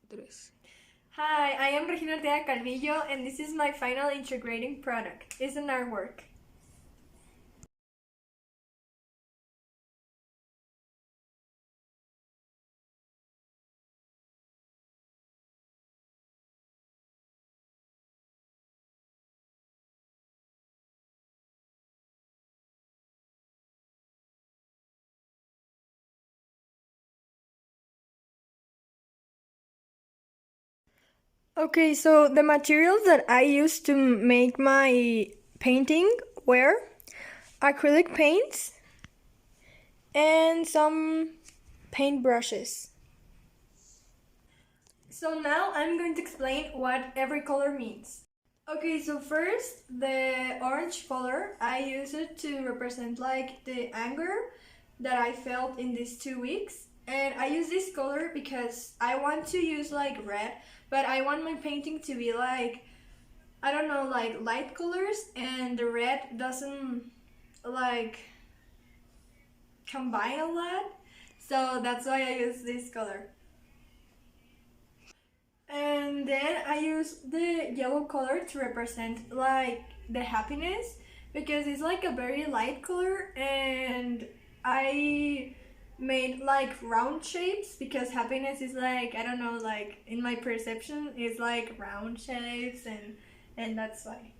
Tres. Hi, I am Regina Arteaga Calvillo, and this is my final integrating product. It's an artwork. Okay, so the materials that I used to make my painting were acrylic paints and some paint brushes. So now I'm going to explain what every color means. Okay, so first, the orange color, I use it to represent like the anger that I felt in these 2 weeks. And I use this color because I want to use like red, but I want my painting to be like, I don't know, like light colors, and the red doesn't like combine a lot. So that's why I use this color. And then I use the yellow color to represent like the happiness, because it's like a very light color, and I made like round shapes because happiness is like, I don't know, like in my perception it's like round shapes, and that's why.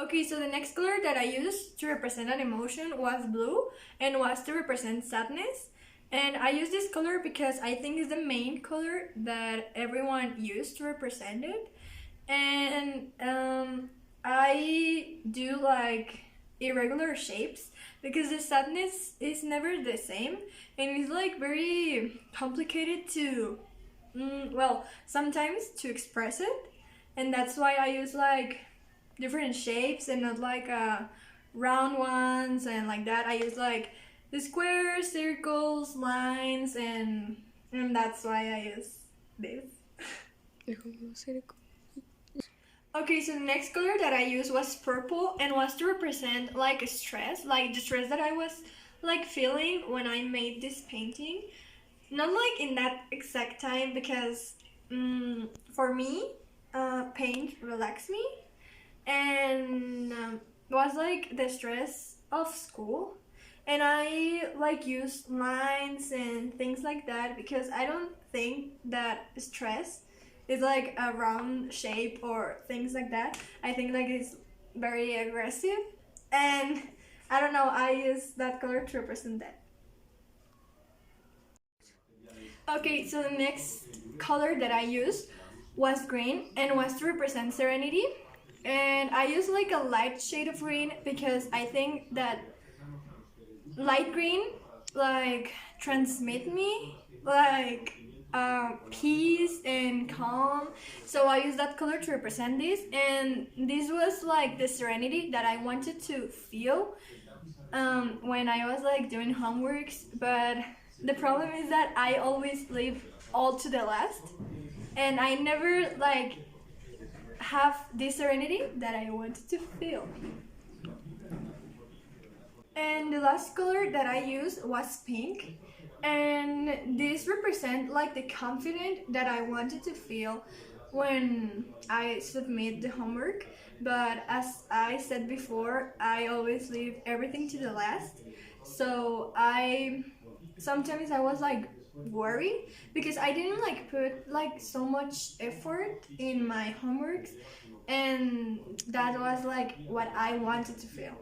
Okay, so the next color that I used to represent an emotion was blue, and was to represent sadness. And I use this color because I think it's the main color that everyone used to represent it. And I do like irregular shapes because the sadness is never the same, and it's like very complicated to, well, sometimes to express it. And that's why I use like different shapes and not like round ones and like that. I use like the squares, circles, lines, and that's why I use this. Okay, so the next color that I used was purple, and was to represent like stress, like the stress that I was like feeling when I made this painting. Not like in that exact time, because for me, paint relaxed me, and was like the stress of school, and I like use lines and things like that because I don't think that stress is like a round shape or things like that. I think like it's very aggressive, and I don't know, I use that color to represent that. Okay, so the next color that I used was green, and was to represent serenity. And I use like a light shade of green because I think that light green like transmit me like peace and calm. So I use that color to represent this, and this was like the serenity that I wanted to feel when I was like doing homeworks. But the problem is that I always leave all to the last, and I never like have this serenity that I wanted to feel. And the last color that I used was pink, and this represents like the confidence that I wanted to feel when I submit the homework. But as I said before, I always leave everything to the last. So I sometimes I was like worried because I didn't like put like so much effort in my homeworks, and that was like what I wanted to feel.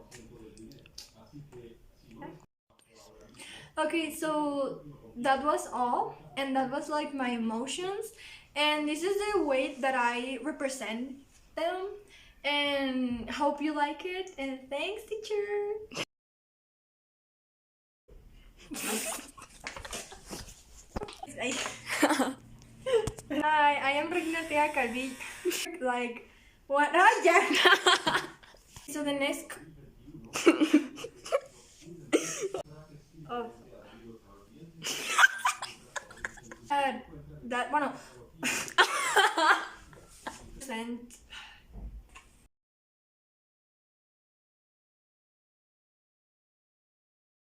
Okay, so that was all, and that was like my emotions, and this is the way that I represent them, and hope you like it, and thanks, teacher. Hi, I am Regina Arteaga Calvillo. Like, what? Ah, yeah. So the next. Oh. That one. Sent